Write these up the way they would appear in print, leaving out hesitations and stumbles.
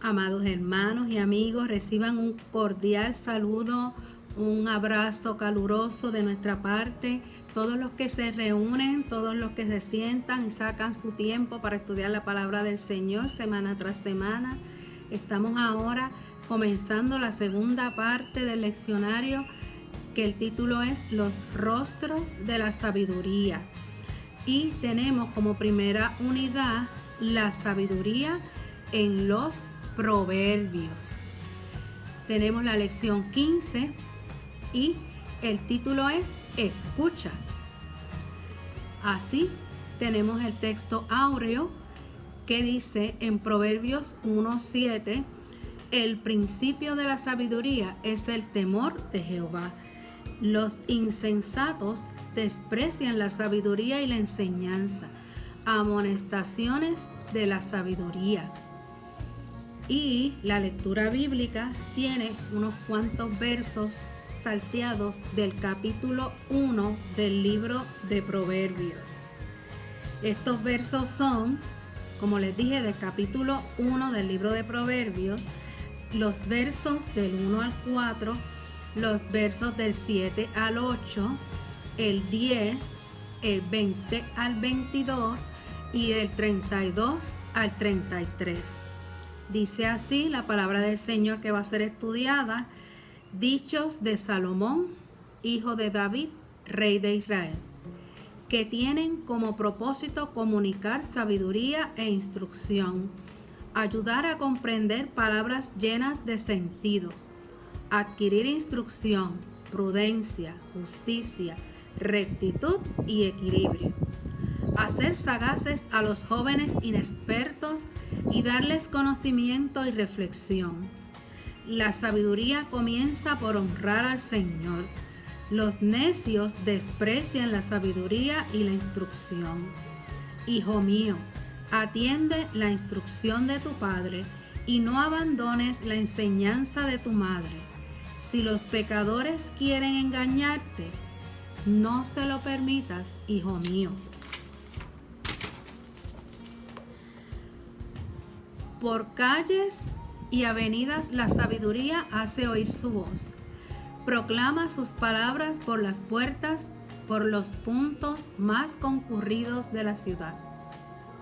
Amados hermanos y amigos, reciban un cordial saludo, un abrazo caluroso de nuestra parte. Todos los que se reúnen, todos los que se sientan y sacan su tiempo para estudiar la palabra del Señor semana tras semana. Estamos ahora comenzando la segunda parte del leccionario, que el título es Los rostros de la sabiduría. Y tenemos como primera unidad la sabiduría en los proverbios. Tenemos la lección 15 y el título es Escucha. Así tenemos el texto áureo que dice en Proverbios 1:7: el principio de la sabiduría es el temor de Jehová. Los insensatos desprecian la sabiduría y la enseñanza. Amonestaciones de la sabiduría. Y la lectura bíblica tiene unos cuantos versos salteados del capítulo 1 del libro de Proverbios. Estos versos son, como les dije, del capítulo 1 del libro de Proverbios, los versos del 1 al 4, los versos del 7 al 8, el 10, el 20 al 22 y del 32 al 33. Dice así la palabra del Señor que va a ser estudiada: dichos de Salomón, hijo de David, rey de Israel, que tienen como propósito comunicar sabiduría e instrucción, ayudar a comprender palabras llenas de sentido, adquirir instrucción, prudencia, justicia, rectitud y equilibrio, hacer sagaces a los jóvenes inexpertos y darles conocimiento y reflexión. La sabiduría comienza por honrar al Señor. Los necios desprecian la sabiduría y la instrucción. Hijo mío, atiende la instrucción de tu padre y no abandones la enseñanza de tu madre. Si los pecadores quieren engañarte, no se lo permitas, hijo mío. Por calles y avenidas la sabiduría hace oír su voz. Proclama sus palabras por las puertas, por los puntos más concurridos de la ciudad.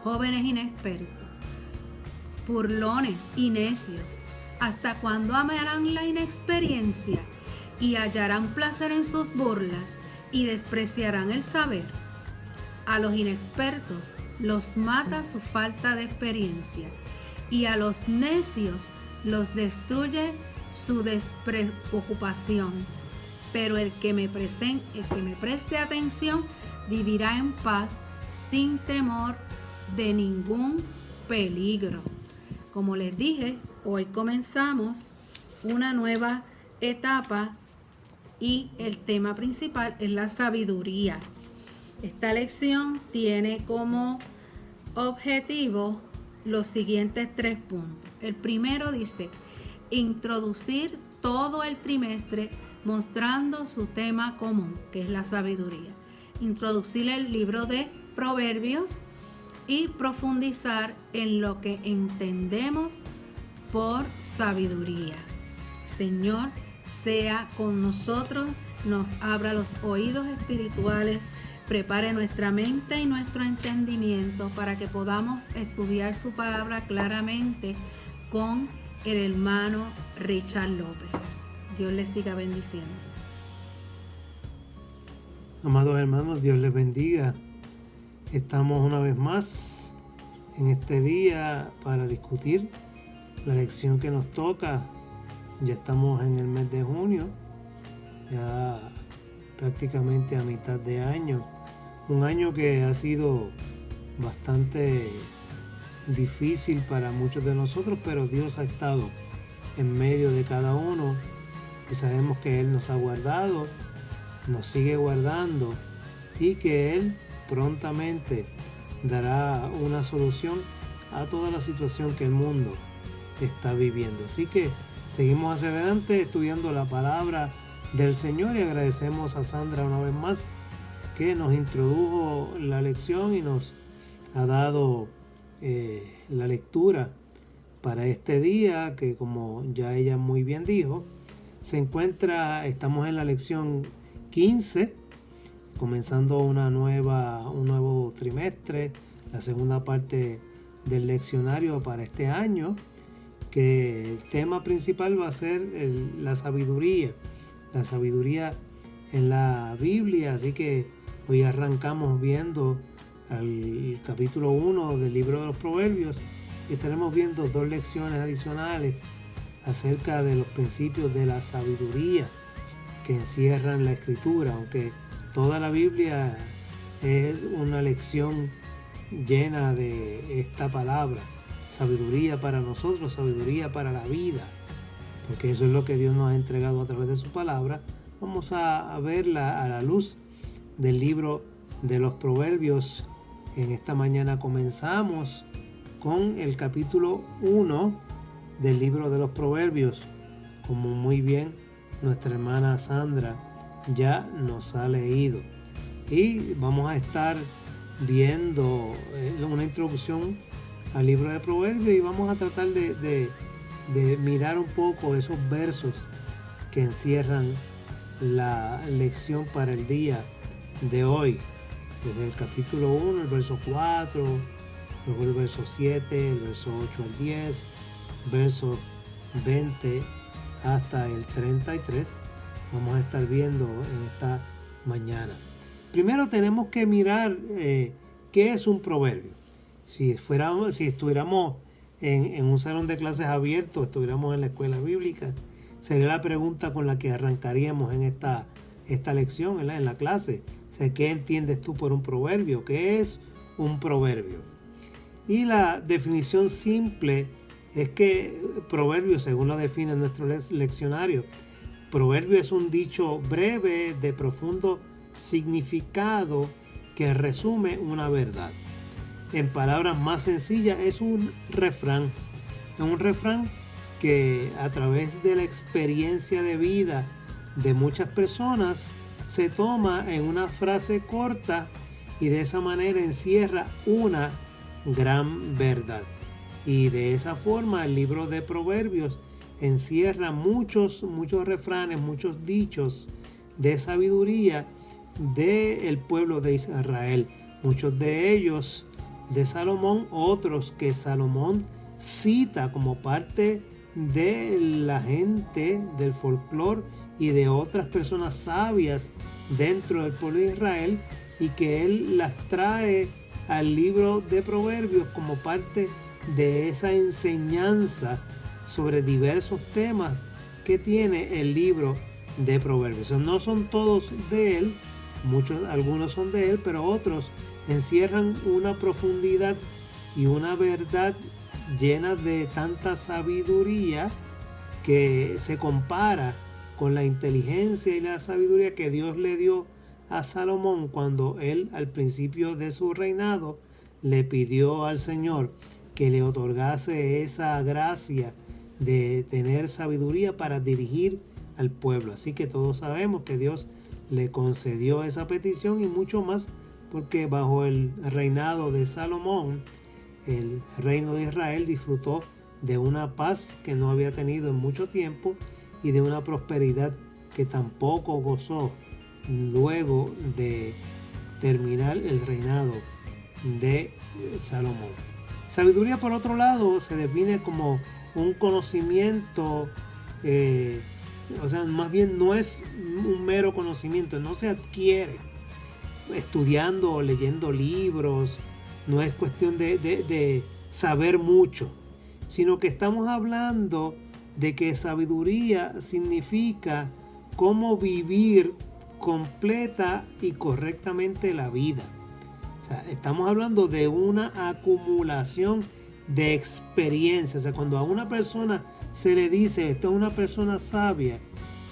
Jóvenes inexpertos, burlones y necios, ¿hasta cuándo amarán la inexperiencia y hallarán placer en sus burlas y despreciarán el saber? A los inexpertos los mata su falta de experiencia, y a los necios los destruye su despreocupación. Pero el que me preste atención vivirá en paz, sin temor de ningún peligro. Como les dije, hoy comenzamos una nueva etapa y el tema principal es la sabiduría. Esta lección tiene como objetivo los siguientes 3 puntos. El primero dice: introducir todo el trimestre mostrando su tema común, que es la sabiduría. Introducir el libro de Proverbios y profundizar en lo que entendemos por sabiduría. Señor, sea con nosotros, nos abra los oídos espirituales, prepare nuestra mente y nuestro entendimiento para que podamos estudiar su palabra claramente con el hermano Richard López. Dios les siga bendiciendo. Amados hermanos, Dios les bendiga. Estamos una vez más en este día para discutir la lección que nos toca. Ya estamos en el mes de junio, ya prácticamente a mitad de año. Un año que ha sido bastante difícil para muchos de nosotros, pero Dios ha estado en medio de cada uno y sabemos que Él nos ha guardado, nos sigue guardando y que Él prontamente dará una solución a toda la situación que el mundo está viviendo. Así que seguimos hacia adelante estudiando la palabra del Señor y agradecemos a Sandra una vez más que nos introdujo la lección y nos ha dado la lectura para este día, que como ya ella muy bien dijo, estamos en la lección 15, comenzando un nuevo trimestre, la segunda parte del leccionario para este año, que el tema principal va a ser la sabiduría en la Biblia. Así que hoy arrancamos viendo al capítulo 1 del libro de los Proverbios y estaremos viendo 2 lecciones adicionales acerca de los principios de la sabiduría que encierran la Escritura, aunque toda la Biblia es una lección llena de esta palabra, sabiduría para nosotros, sabiduría para la vida, porque eso es lo que Dios nos ha entregado a través de su palabra. Vamos a verla a la luz del libro de los Proverbios. En esta mañana comenzamos con el capítulo 1 del libro de los Proverbios, como muy bien nuestra hermana Sandra ya nos ha leído. Y vamos a estar viendo una introducción al libro de Proverbios y vamos a tratar de mirar un poco esos versos que encierran la lección para el día de hoy, desde el capítulo 1, el verso 4, luego el verso 7, el verso 8 al 10, verso 20 hasta el 33. Vamos a estar viendo en esta mañana. Primero tenemos que mirar qué es un proverbio. Si estuviéramos en un salón de clases abierto, estuviéramos en la escuela bíblica, sería la pregunta con la que arrancaríamos en esta lección, ¿verdad? En la clase. O sea, ¿qué entiendes tú por un proverbio? ¿Qué es un proverbio? Y la definición simple es que proverbio, según lo define nuestro leccionario, proverbio es un dicho breve de profundo significado que resume una verdad. En palabras más sencillas, es un refrán. Es un refrán que a través de la experiencia de vida de muchas personas se toma en una frase corta y de esa manera encierra una gran verdad. Y de esa forma el libro de Proverbios encierra muchos refranes, muchos dichos de sabiduría del pueblo de Israel. Muchos de ellos de Salomón, otros que Salomón cita como parte de la gente del folclore y de otras personas sabias dentro del pueblo de Israel, y que él las trae al libro de Proverbios como parte de esa enseñanza sobre diversos temas que tiene el libro de Proverbios. No son todos de él, algunos son de él, pero otros encierran una profundidad y una verdad llena de tanta sabiduría que se compara con la inteligencia y la sabiduría que Dios le dio a Salomón cuando él, al principio de su reinado, le pidió al Señor que le otorgase esa gracia de tener sabiduría para dirigir al pueblo. Así que todos sabemos que Dios le concedió esa petición y mucho más, porque bajo el reinado de Salomón, el reino de Israel disfrutó de una paz que no había tenido en mucho tiempo y de una prosperidad que tampoco gozó luego de terminar el reinado de Salomón. Sabiduría, por otro lado, se define como un conocimiento, más bien no es un mero conocimiento, no se adquiere estudiando o leyendo libros, no es cuestión de saber mucho, sino que estamos hablando de que sabiduría significa cómo vivir completa y correctamente la vida. O sea, estamos hablando de una acumulación de experiencia. O sea, cuando a una persona se le dice esta es una persona sabia,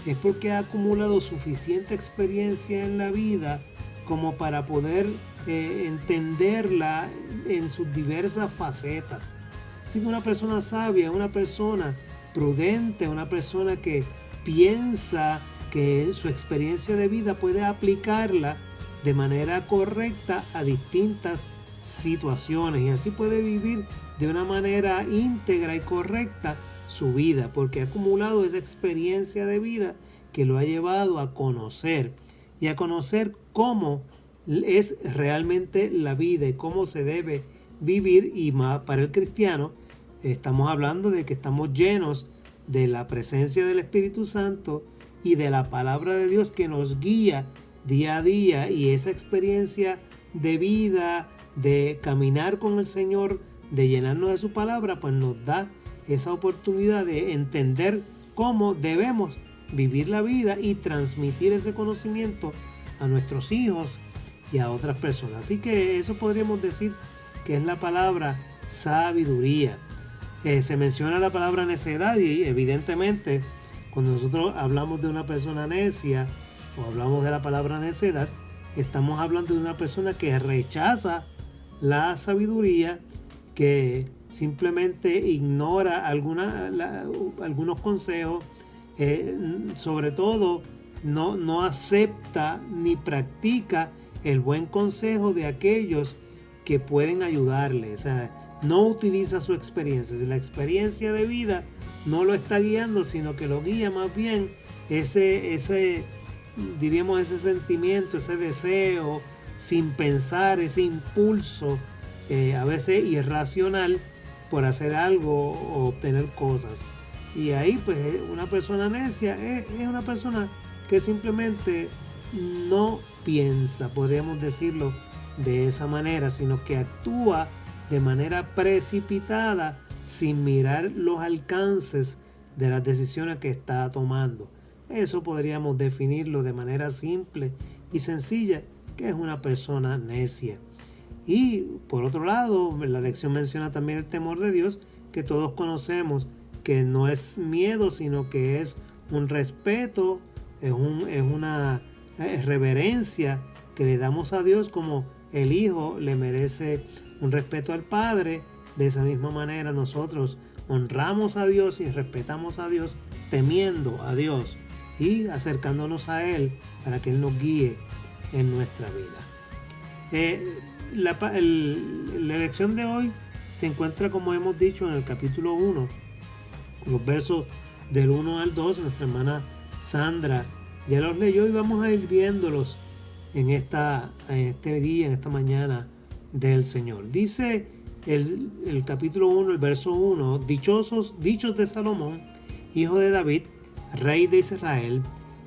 es porque ha acumulado suficiente experiencia en la vida como para poder entenderla en sus diversas facetas. Así que una persona sabia, una persona prudente, una persona que piensa que su experiencia de vida puede aplicarla de manera correcta a distintas situaciones y así puede vivir de una manera íntegra y correcta su vida, porque ha acumulado esa experiencia de vida que lo ha llevado a conocer y a conocer cómo es realmente la vida y cómo se debe vivir. Y más para el cristiano estamos hablando de que estamos llenos de la presencia del Espíritu Santo y de la palabra de Dios que nos guía día a día, y esa experiencia de vida, de caminar con el Señor, de llenarnos de su palabra, pues nos da esa oportunidad de entender cómo debemos vivir la vida y transmitir ese conocimiento a nuestros hijos y a otras personas. Así que eso podríamos decir que es la palabra sabiduría. Se menciona la palabra necedad y evidentemente cuando nosotros hablamos de una persona necia o hablamos de la palabra necedad, estamos hablando de una persona que rechaza la sabiduría, que simplemente ignora algunos consejos, sobre todo no acepta ni practica el buen consejo de aquellos que pueden ayudarle. O sea, no utiliza su experiencia. Si la experiencia de vida no lo está guiando, sino que lo guía más bien ese sentimiento, ese deseo sin pensar, ese impulso a veces irracional por hacer algo o obtener cosas. Y ahí pues una persona necia es una persona que simplemente no piensa, podríamos decirlo de esa manera, sino que actúa de manera precipitada sin mirar los alcances de las decisiones que está tomando. Eso podríamos definirlo de manera simple y sencilla, que es una persona necia. Y por otro lado, la lección menciona también el temor de Dios, que todos conocemos que no es miedo, sino que es un respeto, es una reverencia que le damos a Dios, como el Hijo le merece un respeto al Padre. De esa misma manera nosotros honramos a Dios y respetamos a Dios temiendo a Dios y acercándonos a Él para que Él nos guíe en nuestra vida. La lección de hoy se encuentra, como hemos dicho, en el capítulo 1, los versos del 1 al 2. Nuestra hermana Sandra ya los leyó y vamos a ir viéndolos en este día, en esta mañana del Señor. Dice el capítulo 1, el verso 1: dichosos, dichos de Salomón, hijo de David, rey de Israel,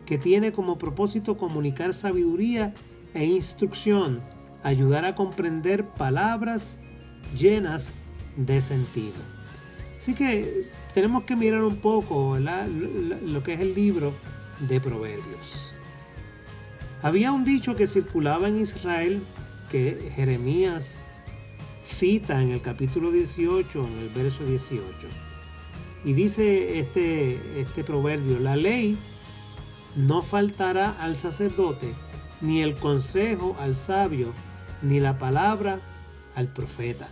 que tiene como propósito comunicar sabiduría e instrucción, ayudar a comprender palabras llenas de sentido. Así que tenemos que mirar un poco, ¿verdad?, lo que es el libro de Proverbios. Había un dicho que circulaba en Israel que Jeremías cita en el capítulo 18, en el verso 18. Y dice este proverbio: la ley no faltará al sacerdote, ni el consejo al sabio, ni la palabra al profeta.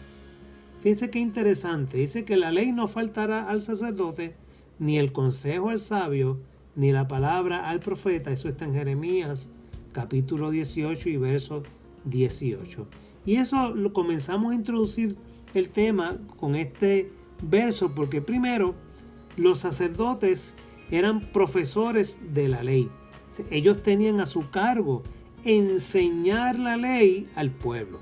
Fíjense qué interesante. Dice que la ley no faltará al sacerdote, ni el consejo al sabio, ni la palabra al profeta. Eso está en Jeremías capítulo 18 y verso 18. Y eso lo comenzamos a introducir el tema con este verso, porque primero los sacerdotes eran profesores de la ley. Ellos tenían a su cargo enseñar la ley al pueblo.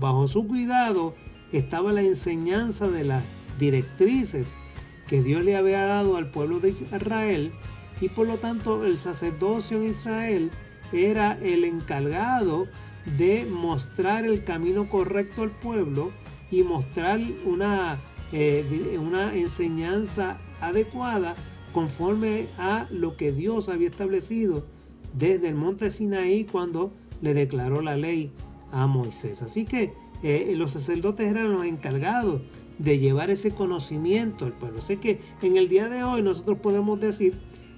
Bajo su cuidado estaba la enseñanza de las directrices que Dios le había dado al pueblo de Israel, y por lo tanto el sacerdocio en Israel era el encargado de mostrar el camino correcto al pueblo y mostrar una enseñanza adecuada conforme a lo que Dios había establecido desde el monte Sinaí cuando le declaró la ley a Moisés. Así que los sacerdotes eran los encargados de llevar ese conocimiento al pueblo. Así que en el día de hoy nosotros podemos decir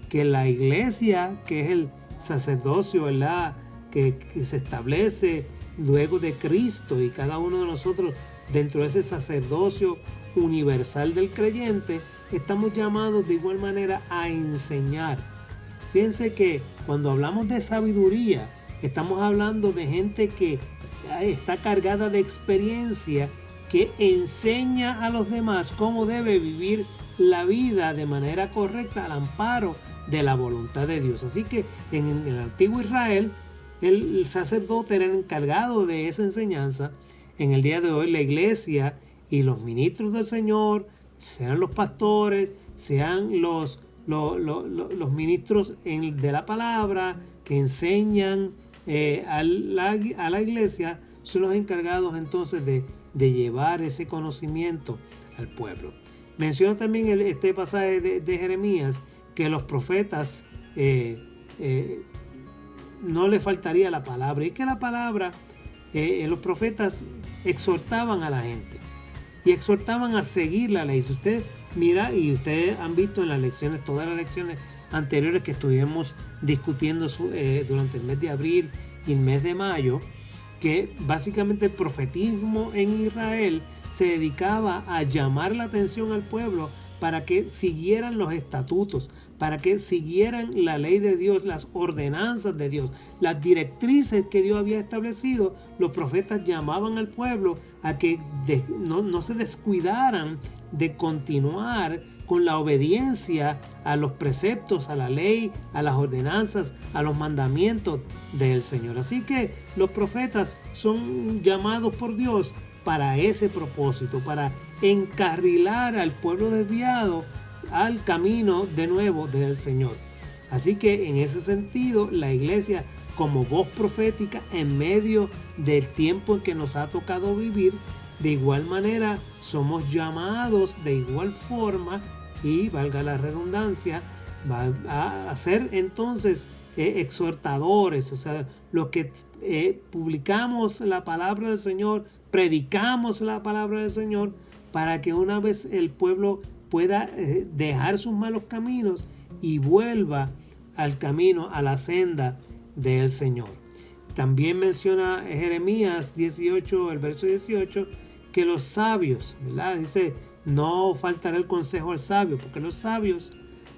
que la iglesia, que es el sacerdocio, ¿verdad?, que se establece luego de Cristo, y cada uno de nosotros dentro de ese sacerdocio universal del creyente, estamos llamados de igual manera a enseñar. Fíjense que cuando hablamos de sabiduría, estamos hablando de gente que está cargada de experiencia que enseña a los demás cómo debe vivir la vida de manera correcta al amparo de la voluntad de Dios. Así que en el antiguo Israel, el sacerdote era el encargado de esa enseñanza. En el día de hoy, la iglesia y los ministros del Señor, sean los pastores, sean los ministros de la palabra que enseñan a la iglesia, son los encargados entonces de llevar ese conocimiento al pueblo. Menciona también este pasaje de Jeremías, que los profetas no le faltaría la palabra, y que la palabra, los profetas exhortaban a la gente y exhortaban a seguir la ley. Si usted mira, y ustedes han visto en las lecciones, todas las lecciones anteriores que estuvimos discutiendo durante el mes de abril y el mes de mayo, que básicamente el profetismo en Israel se dedicaba a llamar la atención al pueblo para que siguieran los estatutos, para que siguieran la ley de Dios, las ordenanzas de Dios, las directrices que Dios había establecido. Los profetas llamaban al pueblo a que no se descuidaran de continuar con la obediencia a los preceptos, a la ley, a las ordenanzas, a los mandamientos del Señor. Así que los profetas son llamados por Dios para ese propósito, para encarrilar al pueblo desviado al camino de nuevo del Señor. Así que en ese sentido, la iglesia, como voz profética en medio del tiempo en que nos ha tocado vivir, de igual manera somos llamados de igual forma, y valga la redundancia, a ser entonces exhortadores, o sea, los que publicamos la palabra del Señor, predicamos la palabra del Señor, para que una vez el pueblo pueda dejar sus malos caminos y vuelva al camino, a la senda del Señor. También menciona Jeremías 18, el verso 18, que los sabios, ¿verdad? Dice, no faltará el consejo al sabio, porque los sabios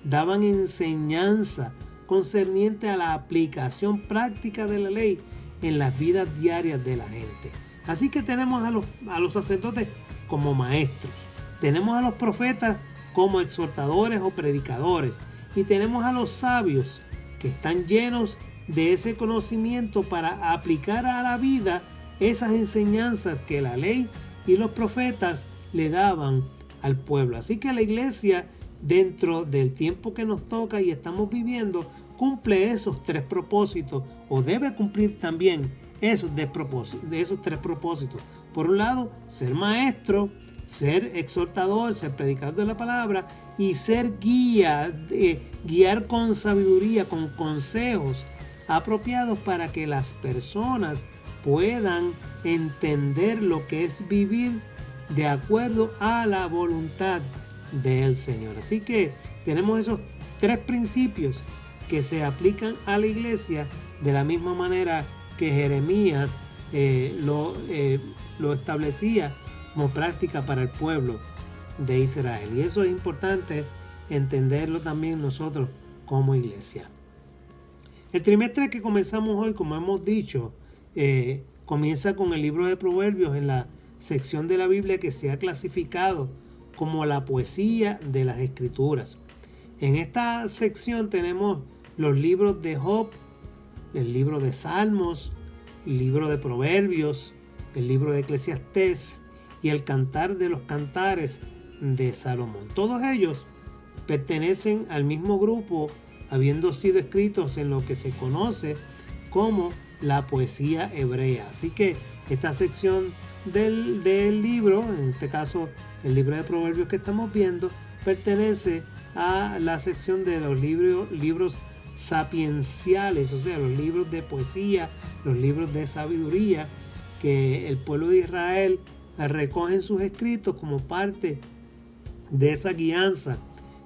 daban enseñanza concerniente a la aplicación práctica de la ley en las vidas diarias de la gente. Así que tenemos a los sacerdotes como maestros, tenemos a los profetas como exhortadores o predicadores, y tenemos a los sabios que están llenos de ese conocimiento para aplicar a la vida esas enseñanzas que la ley y los profetas le daban al pueblo. Así que la iglesia, dentro del tiempo que nos toca y estamos viviendo, cumple esos tres propósitos, o debe cumplir también esos tres propósitos. Por un lado, ser maestro, ser exhortador, ser predicador de la palabra, y ser guía, guiar con sabiduría, con consejos apropiados para que las personas puedan entender lo que es vivir de acuerdo a la voluntad del Señor. Así que tenemos esos tres principios que se aplican a la iglesia de la misma manera que Jeremías lo establecía como práctica para el pueblo de Israel. Y eso es importante entenderlo también nosotros como iglesia. El trimestre que comenzamos hoy, como hemos dicho, comienza con el libro de Proverbios, en la sección de la Biblia que se ha clasificado como la poesía de las Escrituras. En esta sección tenemos los libros de Job, el libro de Salmos, el libro de Proverbios, el libro de Eclesiastés y el Cantar de los Cantares de Salomón. Todos ellos pertenecen al mismo grupo, habiendo sido escritos en lo que se conoce como la poesía hebrea. Así que esta sección del libro, en este caso el libro de Proverbios que estamos viendo, pertenece a la sección de los libros sapienciales, o sea, los libros de poesía, los libros de sabiduría que el pueblo de Israel recoge en sus escritos como parte de esa guianza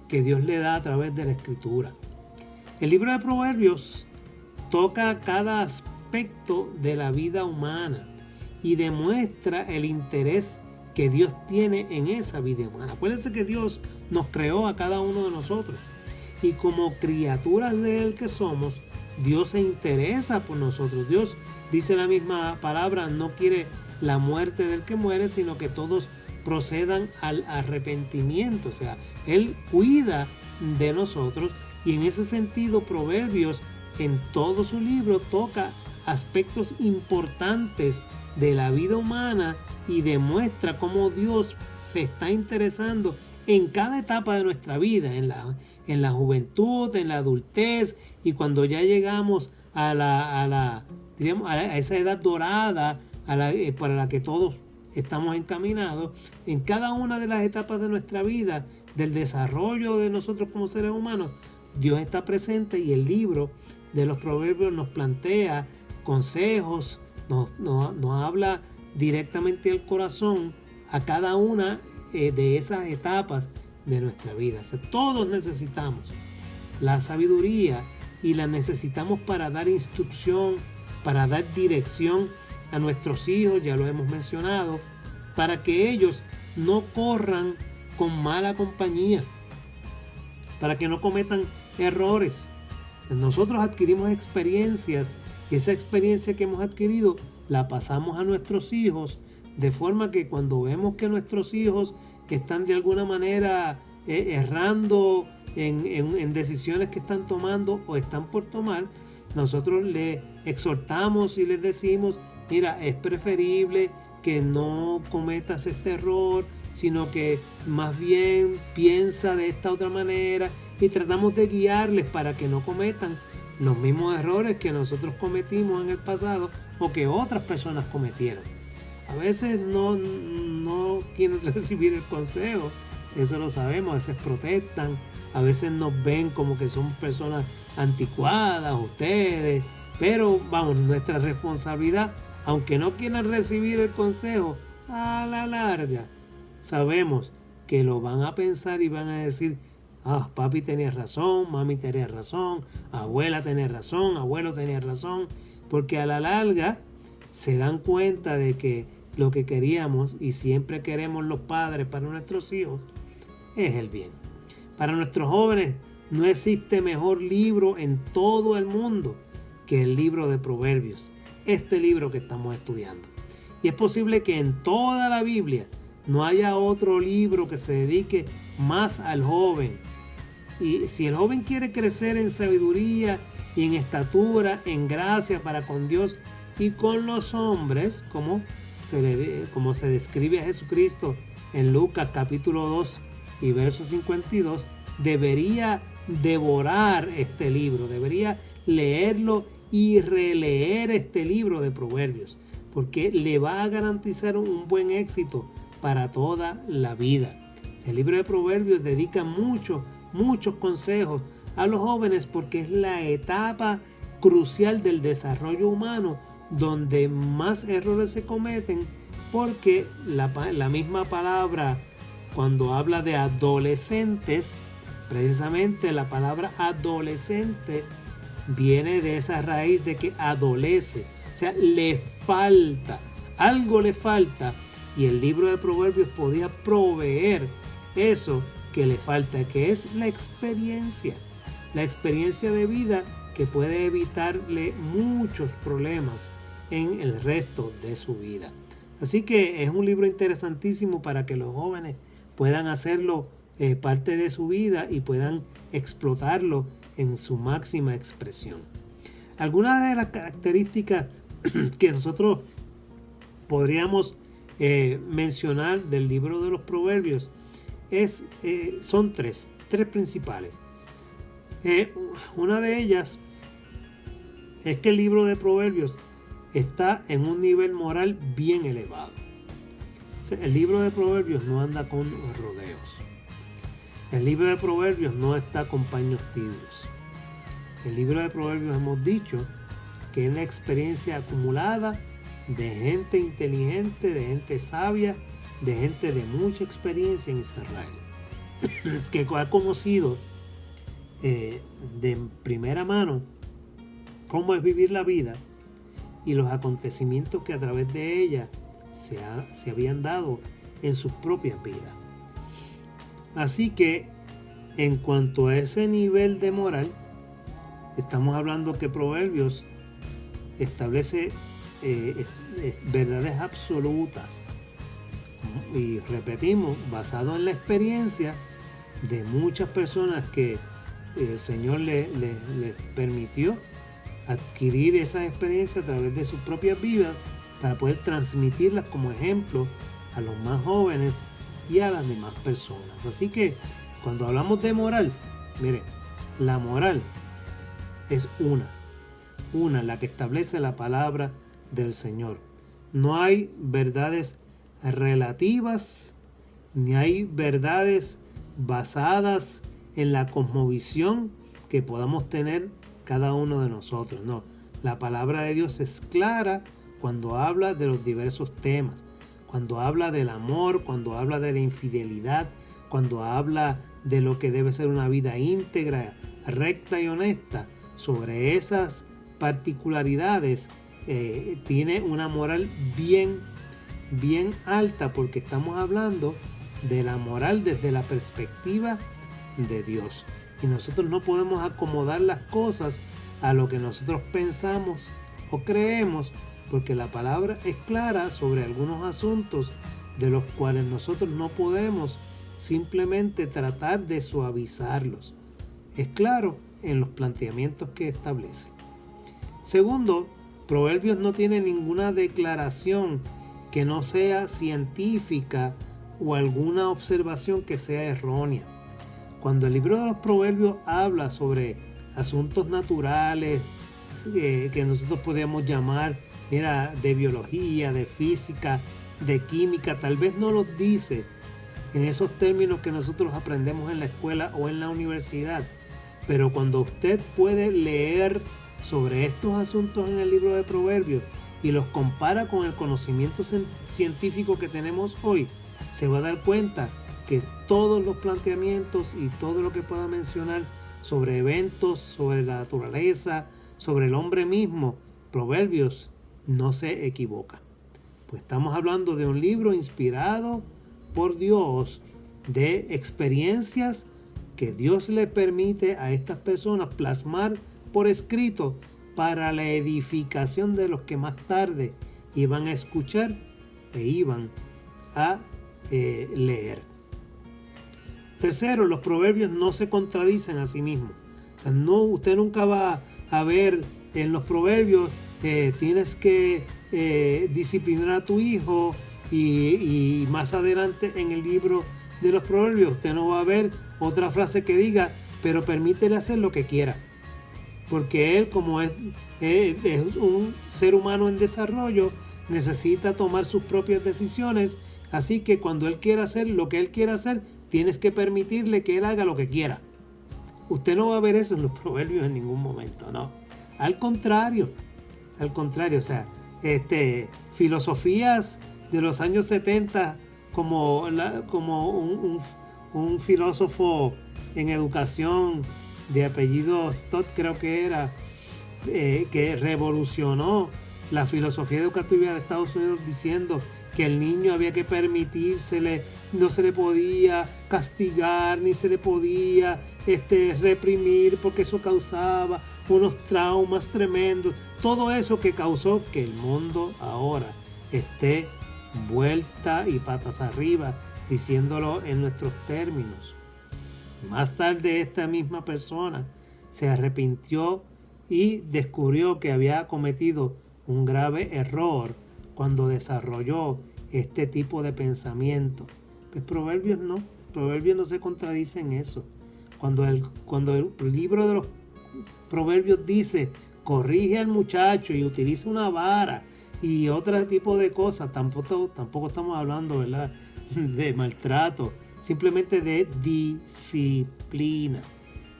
que Dios le da a través de la escritura. El libro de Proverbios toca cada aspecto de la vida humana y demuestra el interés que Dios tiene en esa vida humana. Acuérdense que Dios nos creó a cada uno de nosotros, y como criaturas de Él que somos, Dios se interesa por nosotros. Dios dice la misma palabra, no quiere la muerte del que muere, sino que todos procedan al arrepentimiento. O sea, Él cuida de nosotros, y en ese sentido Proverbios en todo su libro toca aspectos importantes de la vida humana y demuestra cómo Dios se está interesando en cada etapa de nuestra vida, en la juventud, en la adultez, y cuando ya llegamos a esa edad dorada para la que todos estamos encaminados. En cada una de las etapas de nuestra vida, del desarrollo de nosotros como seres humanos, Dios está presente, y el libro de los Proverbios nos plantea consejos, nos habla directamente al corazón a cada una de esas etapas de nuestra vida. O sea, todos necesitamos la sabiduría, y la necesitamos para dar instrucción, para dar dirección a nuestros hijos, ya lo hemos mencionado, para que ellos no corran con mala compañía, para que no cometan errores. Nosotros adquirimos experiencias, y esa experiencia que hemos adquirido la pasamos a nuestros hijos, de forma que cuando vemos que nuestros hijos están de alguna manera errando en decisiones que están tomando o están por tomar, nosotros les exhortamos y les decimos: mira, es preferible que no cometas este error, sino que más bien piensa de esta otra manera, y tratamos de guiarles para que no cometan los mismos errores que nosotros cometimos en el pasado o que otras personas cometieron. A veces no quieren recibir el consejo, eso lo sabemos, a veces protestan, a veces nos ven como que somos personas anticuadas ustedes, pero vamos, nuestra responsabilidad, aunque no quieran recibir el consejo, a la larga sabemos que lo van a pensar y van a decir: ah, papi tenía razón, mami tenía razón, abuela tenía razón, abuelo tenía razón, porque a la larga se dan cuenta de que lo que queríamos y siempre queremos los padres para nuestros hijos es el bien. Para nuestros jóvenes no existe mejor libro en todo el mundo que el libro de Proverbios, este libro que estamos estudiando. Y es posible que en toda la Biblia no haya otro libro que se dedique más al joven. Y si el joven quiere crecer en sabiduría y en estatura, en gracia para con Dios y con los hombres, como se describe a Jesucristo en Lucas capítulo 2 y verso 52, debería devorar este libro, debería leerlo y releer este libro de Proverbios, porque le va a garantizar un buen éxito para toda la vida. El libro de Proverbios dedica muchos consejos a los jóvenes, porque es la etapa crucial del desarrollo humano donde más errores se cometen, porque la misma palabra, cuando habla de adolescentes, precisamente la palabra adolescente viene de esa raíz de que adolece, o sea, le falta, algo le falta, y el libro de Proverbios podía proveer eso que le falta, que es la experiencia de vida, que puede evitarle muchos problemas en el resto de su vida. Así que es un libro interesantísimo para que los jóvenes puedan hacerlo parte de su vida y puedan explotarlo en su máxima expresión. Algunas de las características que nosotros podríamos mencionar del libro de los Proverbios son tres principales. Una de ellas es que el libro de Proverbios está en un nivel moral bien elevado. O sea, el libro de Proverbios no anda con rodeos. El libro de Proverbios no está con paños tibios. El libro de Proverbios, hemos dicho, que es la experiencia acumulada de gente inteligente, de gente sabia, de gente de mucha experiencia en Israel, que ha conocido de primera mano cómo es vivir la vida y los acontecimientos que a través de ella se habían dado en sus propias vidas. Así que en cuanto a ese nivel de moral, estamos hablando que Proverbios establece verdades absolutas. Y repetimos, basado en la experiencia de muchas personas que el Señor les permitió adquirir esa experiencia a través de sus propias vidas para poder transmitirlas como ejemplo a los más jóvenes y a las demás personas. Así que cuando hablamos de moral, miren, la moral es una, la que establece la palabra del Señor. No hay verdades relativas, ni hay verdades basadas en la cosmovisión que podamos tener cada uno de nosotros. No, la palabra de Dios es clara cuando habla de los diversos temas, cuando habla del amor, cuando habla de la infidelidad, cuando habla de lo que debe ser una vida íntegra, recta y honesta. Sobre esas particularidades tiene una moral bien alta, porque estamos hablando de la moral desde la perspectiva de Dios. Y nosotros no podemos acomodar las cosas a lo que nosotros pensamos o creemos, porque la palabra es clara sobre algunos asuntos de los cuales nosotros no podemos simplemente tratar de suavizarlos. Es claro en los planteamientos que establece. Segundo, Proverbios no tiene ninguna declaración que no sea científica o alguna observación que sea errónea. Cuando el libro de los Proverbios habla sobre asuntos naturales que nosotros podríamos llamar, de biología, de física, de química, tal vez no los dice en esos términos que nosotros aprendemos en la escuela o en la universidad, pero cuando usted puede leer sobre estos asuntos en el libro de Proverbios y los compara con el conocimiento científico que tenemos hoy, se va a dar cuenta que todos los planteamientos y todo lo que pueda mencionar sobre eventos, sobre la naturaleza, sobre el hombre mismo, Proverbios no se equivoca. Pues estamos hablando de un libro inspirado por Dios, de experiencias que Dios le permite a estas personas plasmar por escrito para la edificación de los que más tarde iban a escuchar e iban a leer. Tercero, los proverbios no se contradicen a sí mismos. O sea, usted nunca va a ver en los proverbios tienes que disciplinar a tu hijo y más adelante en el libro de los proverbios usted no va a ver otra frase que diga pero permítele hacer lo que quiera, porque él, como es un ser humano en desarrollo, necesita tomar sus propias decisiones, así que cuando él quiera hacer lo que él quiera hacer, tienes que permitirle que él haga lo que quiera. Usted no va a ver eso en los proverbios en ningún momento, no. Al contrario, o sea, filosofías de los años 70, como un filósofo en educación de apellido Stott, creo que era, que revolucionó la filosofía educativa de Estados Unidos diciendo que el niño había que permitírsele, no se le podía castigar ni se le podía reprimir, porque eso causaba unos traumas tremendos. Todo eso que causó que el mundo ahora esté vuelta y patas arriba, diciéndolo en nuestros términos. Más tarde esta misma persona se arrepintió y descubrió que había cometido un grave error cuando desarrolló este tipo de pensamiento. Pues Proverbios no se contradice en eso. Cuando el libro de los Proverbios dice corrige al muchacho y utiliza una vara y otro tipo de cosas, tampoco estamos hablando, ¿verdad?, de maltrato, simplemente de disciplina,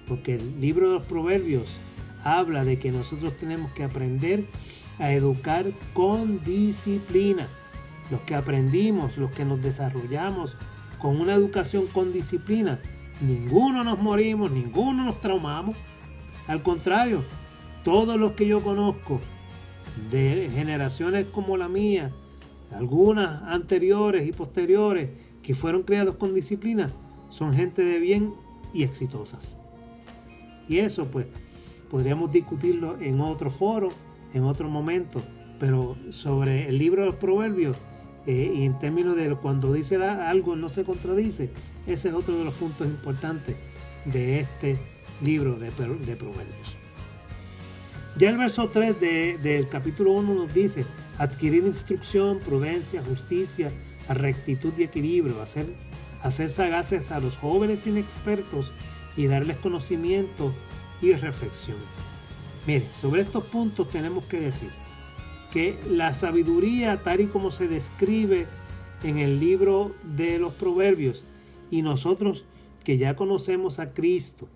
porque el libro de los Proverbios habla de que nosotros tenemos que aprender a educar con disciplina. Los que aprendimos, los que nos desarrollamos con una educación con disciplina, ninguno nos morimos, ninguno nos traumamos. Al contrario, todos los que yo conozco de generaciones como la mía, algunas anteriores y posteriores, que fueron criados con disciplina, son gente de bien y exitosas. Y eso pues podríamos discutirlo en otro foro, en otro momento, pero sobre el libro de los Proverbios, y en términos de cuando dice algo no se contradice, ese es otro de los puntos importantes de este libro de Proverbios. Ya el verso 3 del capítulo 1 nos dice: adquirir instrucción, prudencia, justicia, rectitud y equilibrio, hacer sagaces a los jóvenes inexpertos y darles conocimiento y reflexión. Mire, sobre estos puntos tenemos que decir que la sabiduría, tal y como se describe en el libro de los Proverbios, y nosotros que ya conocemos a Cristo,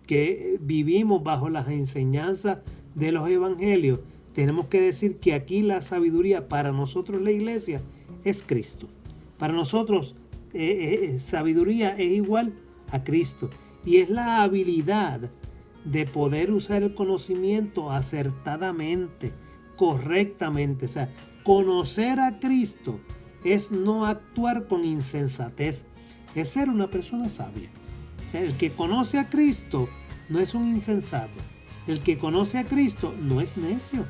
que vivimos bajo las enseñanzas de los evangelios, tenemos que decir que aquí la sabiduría para nosotros, la iglesia, es Cristo. Para nosotros sabiduría es igual a Cristo, y es la habilidad de poder usar el conocimiento acertadamente, correctamente. O sea, conocer a Cristo es no actuar con insensatez, es ser una persona sabia. O sea, el que conoce a Cristo no es un insensato. El que conoce a Cristo no es necio.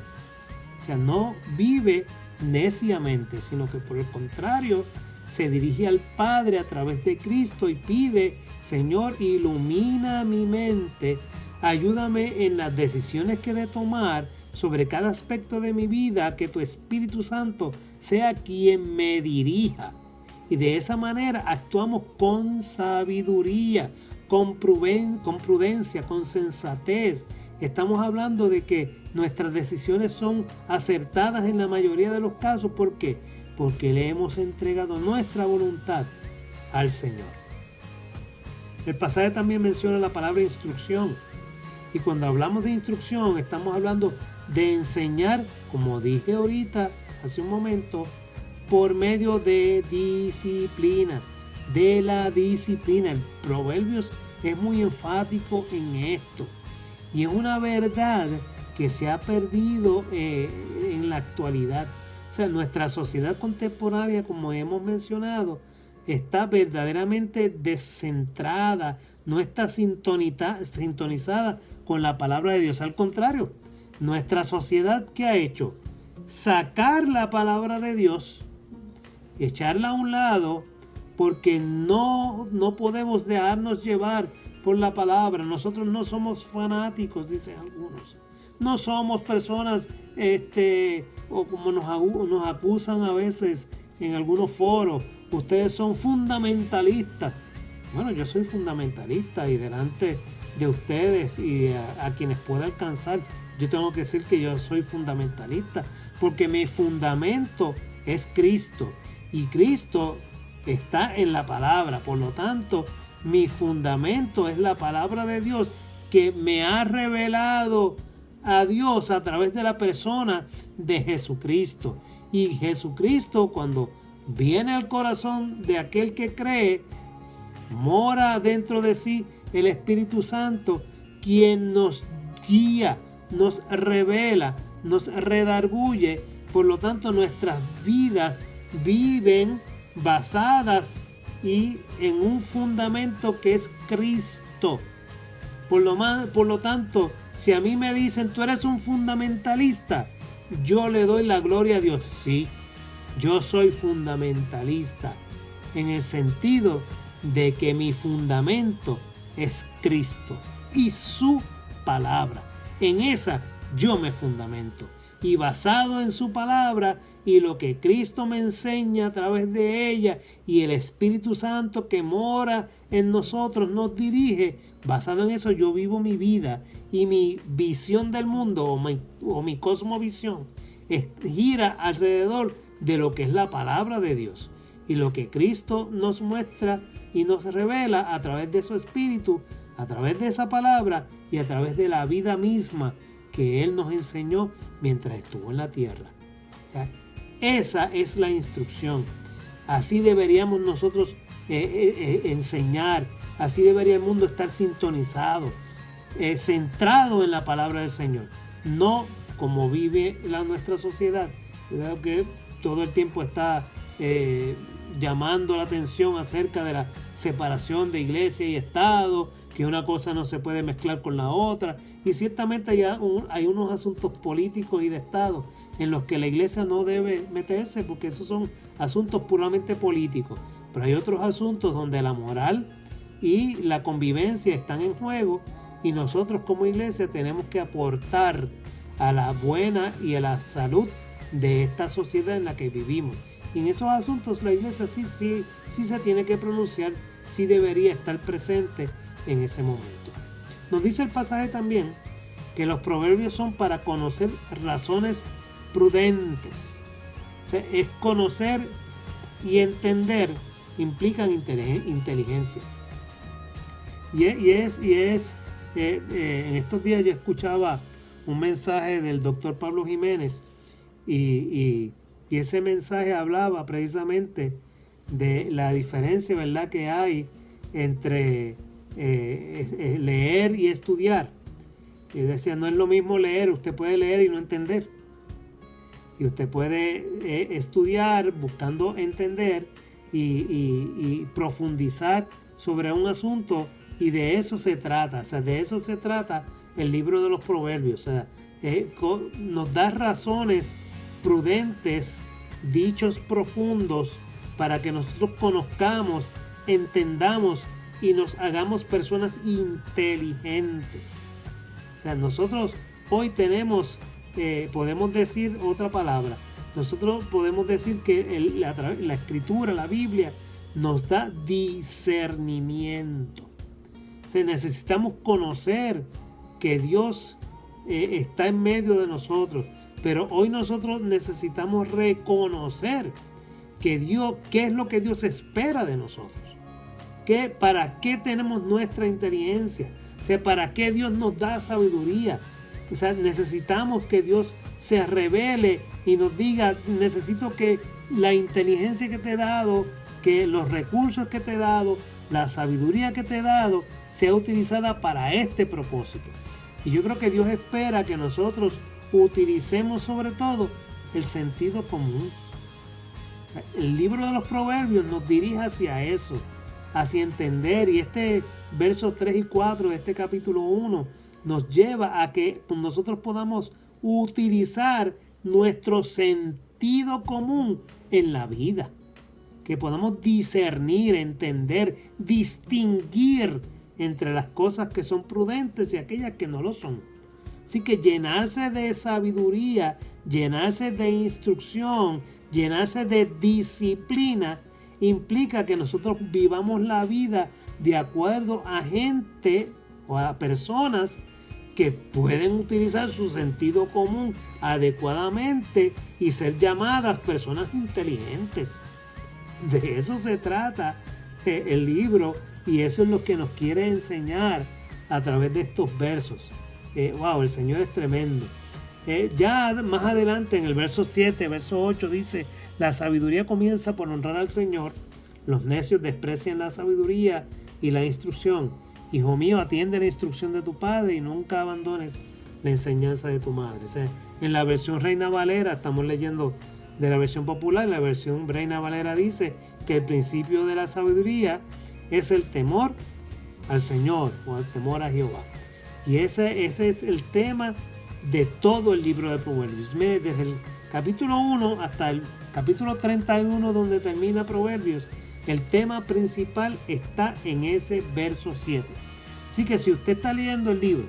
O sea, no vive neciamente, sino que por el contrario, se dirige al Padre a través de Cristo y pide: Señor, ilumina mi mente, ayúdame en las decisiones que he de tomar sobre cada aspecto de mi vida, que tu Espíritu Santo sea quien me dirija. Y de esa manera actuamos con sabiduría, con prudencia, con sensatez. Estamos hablando de que nuestras decisiones son acertadas en la mayoría de los casos. ¿Por qué? Porque le hemos entregado nuestra voluntad al Señor. El pasaje también menciona la palabra instrucción. Y cuando hablamos de instrucción, estamos hablando de enseñar, como dije ahorita, hace un momento, por medio de disciplina, de la disciplina. El Proverbios es muy enfático en esto. Y es una verdad que se ha perdido en la actualidad. O sea, nuestra sociedad contemporánea, como hemos mencionado, está verdaderamente descentrada, no está sintonizada con la palabra de Dios. Al contrario, nuestra sociedad, ¿qué ha hecho? Sacar la palabra de Dios, echarla a un lado, porque no podemos dejarnos llevar por la palabra. Nosotros no somos fanáticos, dicen algunos. No somos personas, o como nos acusan a veces en algunos foros, ustedes son fundamentalistas. Bueno, yo soy fundamentalista, y delante de ustedes y a quienes pueda alcanzar, yo tengo que decir que yo soy fundamentalista, porque mi fundamento es Cristo, y Cristo está en la palabra. Por lo tanto, mi fundamento es la palabra de Dios, que me ha revelado a Dios a través de la persona de Jesucristo. Y Jesucristo, cuando viene al corazón de aquel que cree, mora dentro de sí el Espíritu Santo, quien nos guía, nos revela, nos redarguye. Por lo tanto, nuestras vidas viven basadas y en un fundamento que es Cristo. Por lo tanto, si a mí me dicen: tú eres un fundamentalista, yo le doy la gloria a Dios. Sí, yo soy fundamentalista, en el sentido de que mi fundamento es Cristo y su palabra. En esa yo me fundamento, y basado en su palabra y lo que Cristo me enseña a través de ella, y el Espíritu Santo que mora en nosotros nos dirige, basado en eso yo vivo mi vida, y mi visión del mundo o mi cosmovisión gira alrededor de lo que es la palabra de Dios y lo que Cristo nos muestra y nos revela a través de su Espíritu, a través de esa palabra y a través de la vida misma que Él nos enseñó mientras estuvo en la tierra. O sea, esa es la instrucción. Así deberíamos nosotros enseñar, así debería el mundo estar sintonizado, centrado en la palabra del Señor, no como vive nuestra sociedad, que todo el tiempo está llamando la atención acerca de la separación de iglesia y Estado, que una cosa no se puede mezclar con la otra, y ciertamente hay unos asuntos políticos y de Estado en los que la iglesia no debe meterse, porque esos son asuntos puramente políticos, pero hay otros asuntos donde la moral y la convivencia están en juego, y nosotros como iglesia tenemos que aportar a la buena y a la salud de esta sociedad en la que vivimos. Y en esos asuntos la iglesia sí se tiene que pronunciar, sí debería estar presente en ese momento. Nos dice el pasaje también que los proverbios son para conocer razones prudentes. O sea, es conocer y entender, implican inteligencia. En estos días yo escuchaba un mensaje del doctor Pablo Jiménez y ese mensaje hablaba precisamente de la diferencia, ¿verdad?, que hay entre leer y estudiar. Y decía, no es lo mismo leer, usted puede leer y no entender. Y usted puede estudiar buscando entender y profundizar sobre un asunto, y de eso se trata. O sea, de eso se trata el libro de los Proverbios. O sea, nos da razones prudentes, dichos profundos, para que nosotros conozcamos, entendamos y nos hagamos personas inteligentes. O sea, nosotros hoy tenemos, podemos decir otra palabra, nosotros podemos decir que la escritura, la Biblia, nos da discernimiento. O sea, necesitamos conocer que Dios está en medio de nosotros, pero hoy nosotros necesitamos reconocer que Dios, qué es lo que Dios espera de nosotros. ¿Para qué tenemos nuestra inteligencia? O sea, ¿para qué Dios nos da sabiduría? O sea, necesitamos que Dios se revele y nos diga, necesito que la inteligencia que te he dado, que los recursos que te he dado, la sabiduría que te he dado, sea utilizada para este propósito. Y yo creo que Dios espera que nosotros utilicemos sobre todo el sentido común. O sea, el libro de los Proverbios nos dirige hacia eso, hacia entender, y este versos 3 y 4 de este capítulo 1 nos lleva a que nosotros podamos utilizar nuestro sentido común en la vida, que podamos discernir, entender, distinguir entre las cosas que son prudentes y aquellas que no lo son. Así que llenarse de sabiduría, llenarse de instrucción, llenarse de disciplina, implica que nosotros vivamos la vida de acuerdo a gente o a personas que pueden utilizar su sentido común adecuadamente y ser llamadas personas inteligentes. De eso se trata el libro, y eso es lo que nos quiere enseñar a través de estos versos. Wow, el Señor es tremendo. Ya más adelante en el verso 7, verso 8 dice, la sabiduría comienza por honrar al Señor, los necios desprecian la sabiduría y la instrucción. Hijo mío, atiende la instrucción de tu padre y nunca abandones la enseñanza de tu madre. O sea, en la versión Reina Valera, estamos leyendo de la versión popular, la versión Reina Valera dice que el principio de la sabiduría es el temor al Señor o el temor a Jehová. Y ese es el tema de todo el libro de Proverbios. Desde el capítulo 1 hasta el capítulo 31 donde termina Proverbios, el tema principal está en ese verso 7. Así que si usted está leyendo el libro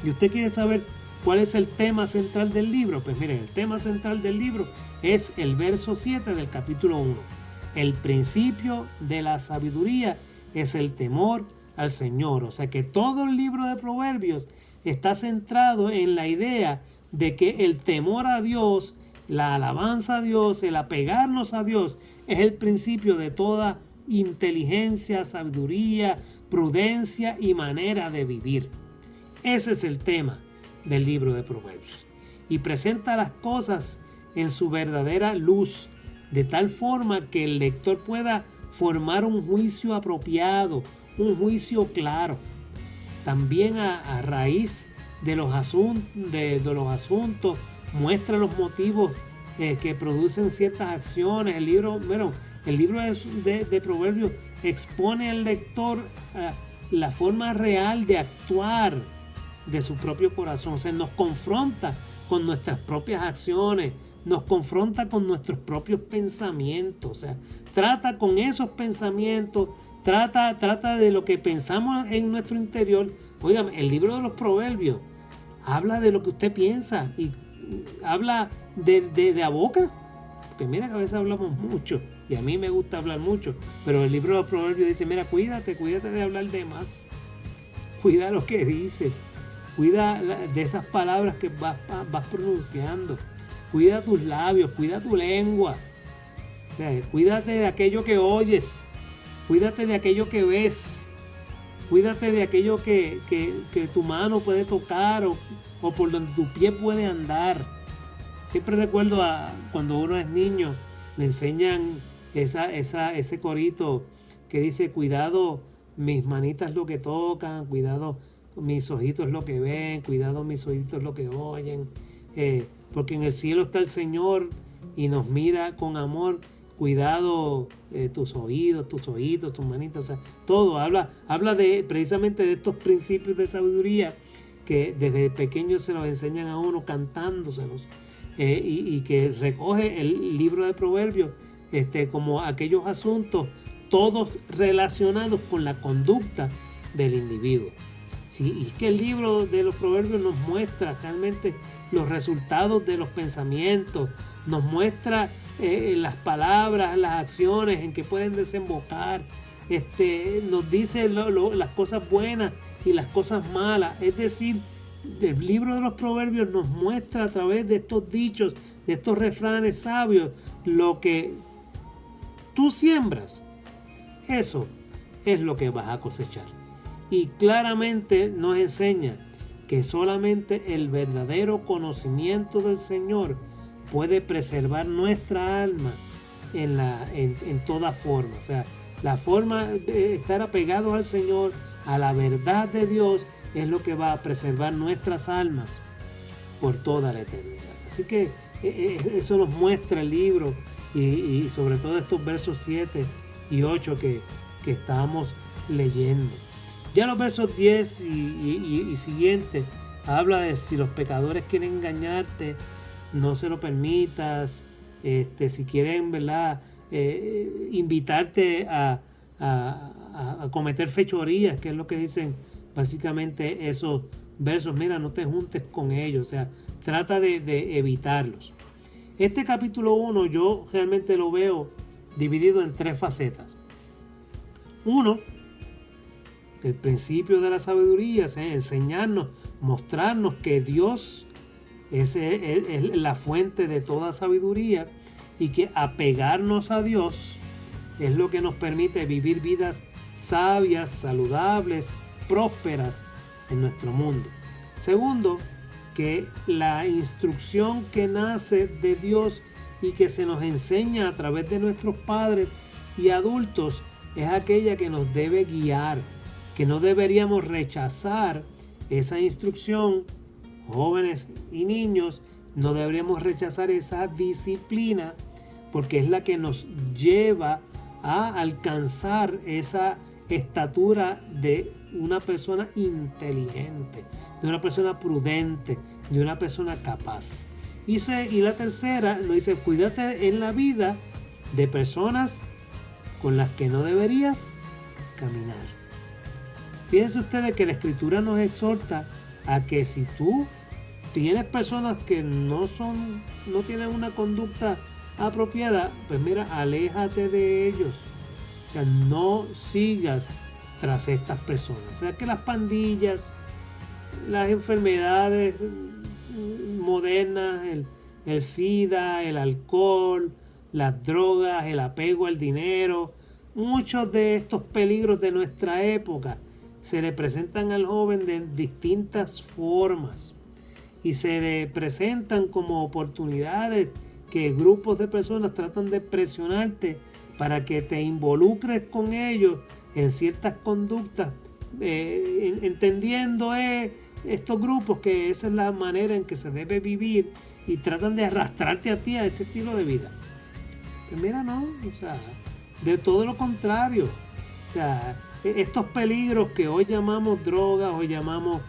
y usted quiere saber cuál es el tema central del libro, pues mire, el tema central del libro es el verso 7 del capítulo 1. El principio de la sabiduría es el temor al Señor. O sea que todo el libro de Proverbios está centrado en la idea de que el temor a Dios, la alabanza a Dios, el apegarnos a Dios es el principio de toda inteligencia, sabiduría, prudencia y manera de vivir. Ese es el tema del libro de Proverbios. Y presenta las cosas en su verdadera luz, de tal forma que el lector pueda formar un juicio apropiado, un juicio claro. También a raíz de los asuntos, muestra los motivos que producen ciertas acciones. El libro, bueno, el libro de Proverbios expone al lector la forma real de actuar de su propio corazón. O sea, nos confronta con nuestras propias acciones, nos confronta con nuestros propios pensamientos. O sea, trata con esos pensamientos, trata de lo que pensamos en nuestro interior. Oigan, el libro de los Proverbios habla de lo que usted piensa y habla de a boca. Porque mira que a veces hablamos mucho y a mí me gusta hablar mucho, pero el libro de los Proverbios dice, mira, cuídate de hablar de más. Cuida lo que dices. Cuida de esas palabras que vas pronunciando. Cuida tus labios, cuida tu lengua. O sea, cuídate de aquello que oyes. Cuídate de aquello que ves. Cuídate de aquello que tu mano puede tocar o por donde tu pie puede andar. Siempre recuerdo cuando uno es niño, le enseñan ese corito que dice, cuidado mis manitas lo que tocan, cuidado mis ojitos lo que ven, cuidado mis oídos lo que oyen, porque en el cielo está el Señor y nos mira con amor. Cuidado tus oídos, tus manitas, o sea, todo habla precisamente de estos principios de sabiduría que desde pequeños se los enseñan a uno cantándoselos, y que recoge el libro de Proverbios como aquellos asuntos todos relacionados con la conducta del individuo. Sí, y es que el libro de los Proverbios nos muestra realmente los resultados de los pensamientos, nos muestra las palabras, las acciones en que pueden desembocar, nos dice las cosas buenas y las cosas malas. Es decir, el libro de los Proverbios nos muestra a través de estos dichos, de estos refranes sabios, lo que tú siembras, eso es lo que vas a cosechar. Y claramente nos enseña que solamente el verdadero conocimiento del Señor puede preservar nuestra alma en toda forma. O sea, la forma de estar apegados al Señor, a la verdad de Dios, es lo que va a preservar nuestras almas por toda la eternidad. Así que eso nos muestra el libro y sobre todo estos versos 7 y 8 que estábamos leyendo. Ya los versos 10 y siguientes habla de si los pecadores quieren engañarte, no se lo permitas. Si quieren, ¿verdad?, invitarte a cometer fechorías, que es lo que dicen básicamente esos versos. Mira, no te juntes con ellos, o sea, trata de evitarlos. Este capítulo 1 yo realmente lo veo dividido en 3 facetas. 1, el principio de la sabiduría, es enseñarnos, mostrarnos que Dios es la fuente de toda sabiduría y que apegarnos a Dios es lo que nos permite vivir vidas sabias, saludables, prósperas en nuestro mundo. 2, que la instrucción que nace de Dios y que se nos enseña a través de nuestros padres y adultos es aquella que nos debe guiar, que no deberíamos rechazar esa instrucción. Jóvenes y niños, no deberíamos rechazar esa disciplina porque es la que nos lleva a alcanzar esa estatura de una persona inteligente, de una persona prudente, de una persona capaz. Y la tercera nos dice, cuídate en la vida de personas con las que no deberías caminar. Fíjense ustedes que la Escritura nos exhorta a que si tú tienes personas que no tienen una conducta apropiada, pues mira, aléjate de ellos. O sea, no sigas tras estas personas. O sea, que las pandillas, las enfermedades modernas, el SIDA, el alcohol, las drogas, el apego al dinero, muchos de estos peligros de nuestra época se le presentan al joven de distintas formas y se le presentan como oportunidades que grupos de personas tratan de presionarte para que te involucres con ellos en ciertas conductas, entendiendo estos grupos que esa es la manera en que se debe vivir y tratan de arrastrarte a ti a ese estilo de vida. Pues mira, no, o sea, de todo lo contrario. O sea, estos peligros que hoy llamamos drogas, hoy llamamos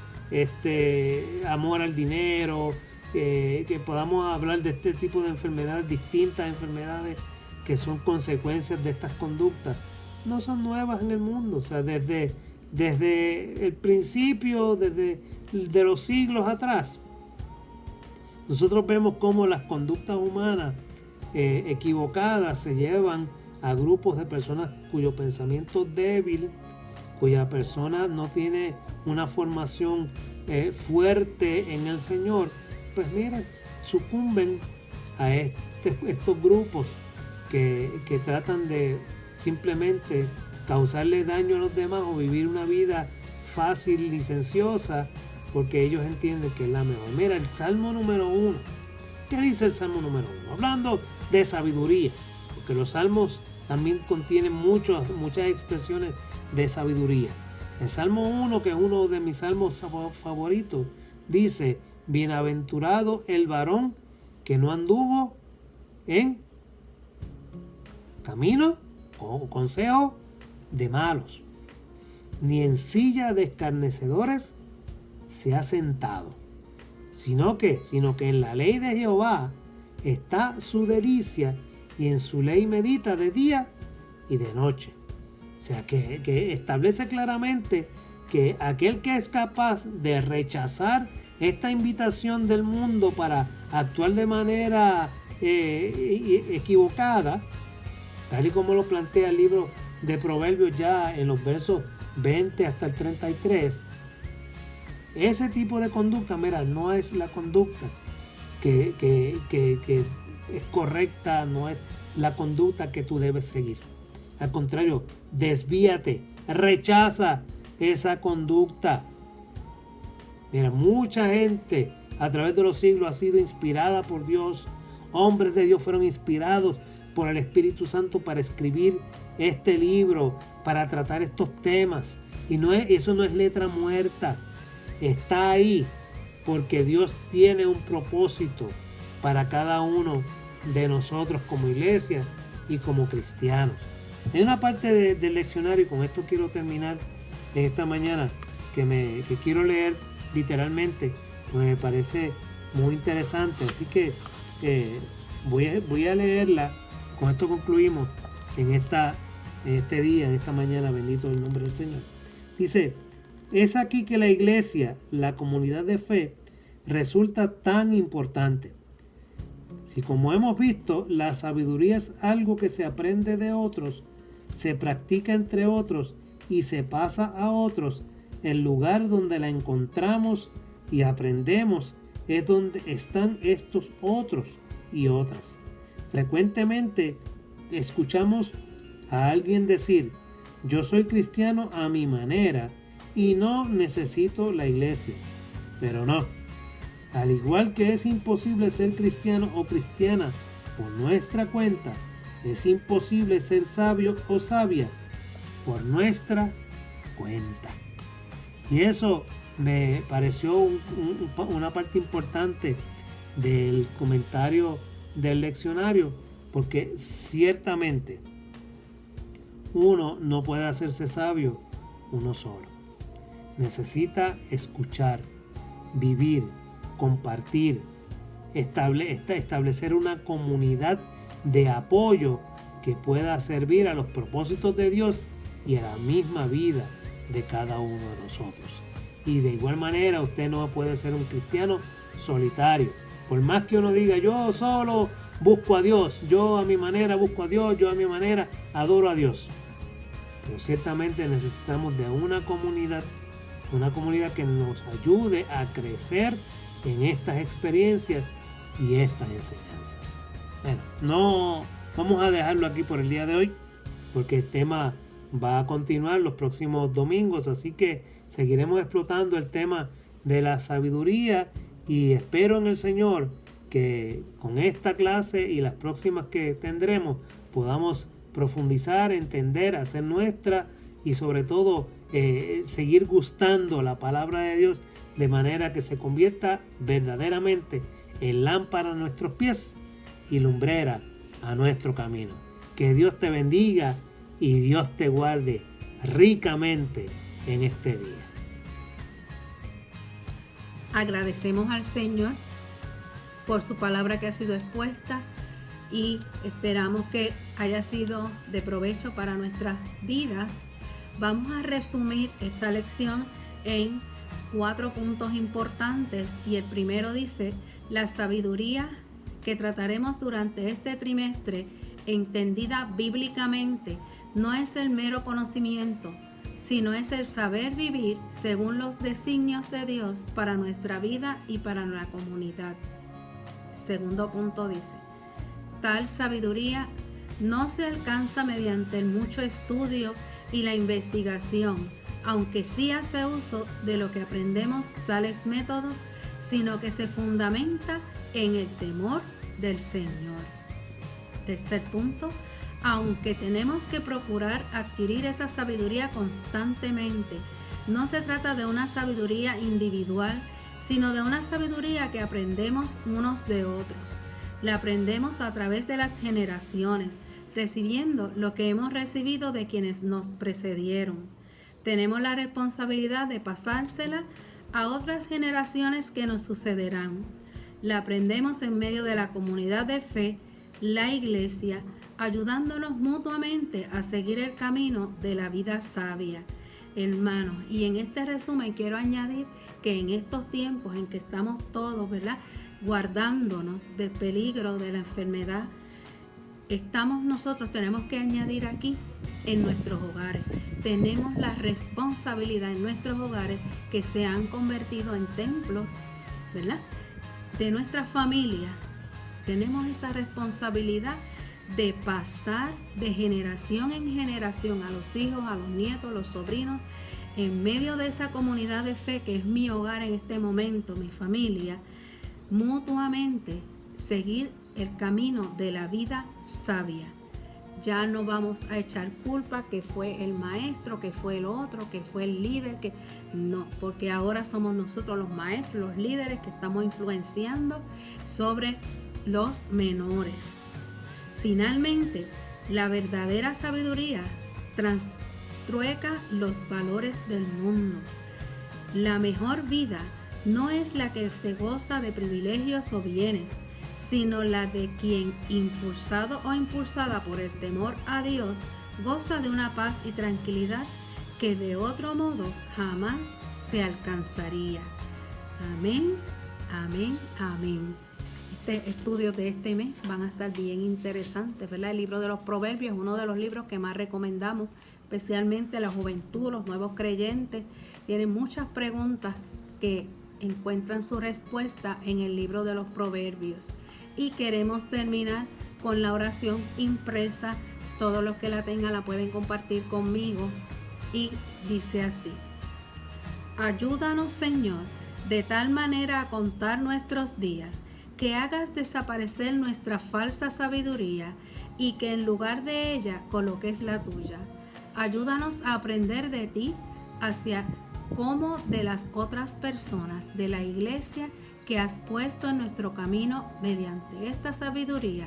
amor al dinero, que podamos hablar de este tipo de enfermedades, distintas enfermedades que son consecuencias de estas conductas, no son nuevas en el mundo. O sea, desde el principio, desde de los siglos atrás, nosotros vemos cómo las conductas humanas equivocadas se llevan a grupos de personas cuyo pensamiento es débil, cuya persona no tiene una formación fuerte en el Señor. Pues mira, sucumben a estos grupos que tratan de simplemente causarle daño a los demás o vivir una vida fácil, licenciosa, porque ellos entienden que es la mejor. Mira, el Salmo número 1. ¿Qué dice el Salmo número 1? Hablando de sabiduría, porque los salmos también contienen muchas expresiones de sabiduría. El Salmo 1, que es uno de mis salmos favoritos, dice: bienaventurado el varón que no anduvo en camino o consejo de malos, ni en silla de escarnecedores se ha sentado, sino que en la ley de Jehová está su delicia, y en su ley medita de día y de noche. O sea, que establece claramente que aquel que es capaz de rechazar esta invitación del mundo para actuar de manera equivocada, tal y como lo plantea el libro de Proverbios ya en los versos 20 hasta el 33, ese tipo de conducta, mira, no es la conducta que es correcta, no es la conducta que tú debes seguir. Al contrario, desvíate, rechaza esa conducta. Mira, mucha gente a través de los siglos ha sido inspirada por Dios. Hombres de Dios fueron inspirados por el Espíritu Santo para escribir este libro, para tratar estos temas. Y eso no es letra muerta. Está ahí porque Dios tiene un propósito para cada uno de nosotros como iglesia y como cristianos. Hay una parte del leccionario, y con esto quiero terminar en esta mañana, que quiero leer literalmente, pues me parece muy interesante. Así que voy a leerla. Con esto concluimos en este día, en esta mañana. Bendito el nombre del Señor. Dice: es aquí que la iglesia, la comunidad de fe, resulta tan importante. Si, como hemos visto, la sabiduría es algo que se aprende de otros, se practica entre otros y se pasa a otros, el lugar donde la encontramos y aprendemos es donde están estos otros y otras. Frecuentemente escuchamos a alguien decir: yo soy cristiano a mi manera y no necesito la iglesia. Pero no. Al igual que es imposible ser cristiano o cristiana por nuestra cuenta, es imposible ser sabio o sabia por nuestra cuenta. Y eso me pareció una parte importante del comentario del leccionario, porque ciertamente uno no puede hacerse sabio uno solo. Necesita escuchar, vivir, compartir, establecer una comunidad de apoyo que pueda servir a los propósitos de Dios y a la misma vida de cada uno de nosotros. Y de igual manera, usted no puede ser un cristiano solitario. Por más que uno diga: yo solo busco a Dios, yo a mi manera busco a Dios, yo a mi manera adoro a Dios. Pero ciertamente necesitamos de una comunidad que nos ayude a crecer en estas experiencias y estas enseñanzas. Bueno, no vamos a dejarlo aquí por el día de hoy, porque el tema va a continuar los próximos domingos, así que seguiremos explotando el tema de la sabiduría, y espero en el Señor que con esta clase y las próximas que tendremos podamos profundizar, entender, hacer nuestra y sobre todo seguir gustando la palabra de Dios, de manera que se convierta verdaderamente en lámpara a nuestros pies y lumbrera a nuestro camino. Que Dios te bendiga y Dios te guarde ricamente en este día. Agradecemos al Señor por su palabra que ha sido expuesta y esperamos que haya sido de provecho para nuestras vidas. Vamos a resumir esta lección en 4 puntos importantes y el primero dice: la sabiduría que trataremos durante este trimestre, entendida bíblicamente, no es el mero conocimiento, sino es el saber vivir según los designios de Dios para nuestra vida y para la comunidad. Segundo punto dice: tal sabiduría no se alcanza mediante el mucho estudio y la investigación, aunque sí hace uso de lo que aprendemos tales métodos, sino que se fundamenta en el temor del Señor. Tercer punto: aunque tenemos que procurar adquirir esa sabiduría constantemente, no se trata de una sabiduría individual, sino de una sabiduría que aprendemos unos de otros. La aprendemos a través de las generaciones, recibiendo lo que hemos recibido de quienes nos precedieron. Tenemos la responsabilidad de pasársela a otras generaciones que nos sucederán. La aprendemos en medio de la comunidad de fe, la iglesia, ayudándonos mutuamente a seguir el camino de la vida sabia. Hermanos, y en este resumen quiero añadir que en estos tiempos en que estamos todos, ¿verdad?, guardándonos del peligro de la enfermedad, tenemos que añadir aquí en nuestros hogares. Tenemos la responsabilidad en nuestros hogares que se han convertido en templos, ¿verdad?, de nuestra familia. Tenemos esa responsabilidad de pasar de generación en generación a los hijos, a los nietos, a los sobrinos, en medio de esa comunidad de fe que es mi hogar en este momento, mi familia, mutuamente seguir el camino de la vida sabia. Ya no vamos a echar culpa que fue el maestro, que fue el otro, que fue el líder, no, porque ahora somos nosotros los maestros, los líderes que estamos influenciando sobre los menores. Finalmente, la verdadera sabiduría trueca los valores del mundo. La mejor vida no es la que se goza de privilegios o bienes, sino la de quien, impulsado o impulsada por el temor a Dios, goza de una paz y tranquilidad que de otro modo jamás se alcanzaría. Amén, amén, amén. Estudios de este mes van a estar bien interesantes, ¿verdad? El libro de los Proverbios es uno de los libros que más recomendamos, especialmente a la juventud, los nuevos creyentes. Tienen muchas preguntas que encuentran su respuesta en el libro de los Proverbios. Y queremos terminar con la oración impresa. Todos los que la tengan la pueden compartir conmigo. Y dice así: ayúdanos, Señor, de tal manera a contar nuestros días, que hagas desaparecer nuestra falsa sabiduría y que en lugar de ella coloques la tuya. Ayúdanos a aprender de ti hacia como de las otras personas de la iglesia que has puesto en nuestro camino mediante esta sabiduría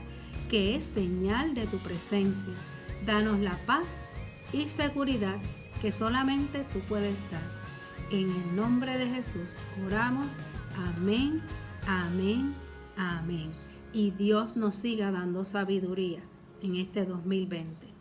que es señal de tu presencia. Danos la paz y seguridad que solamente tú puedes dar. En el nombre de Jesús oramos. Amén, amén, amén. Y Dios nos siga dando sabiduría en este 2020.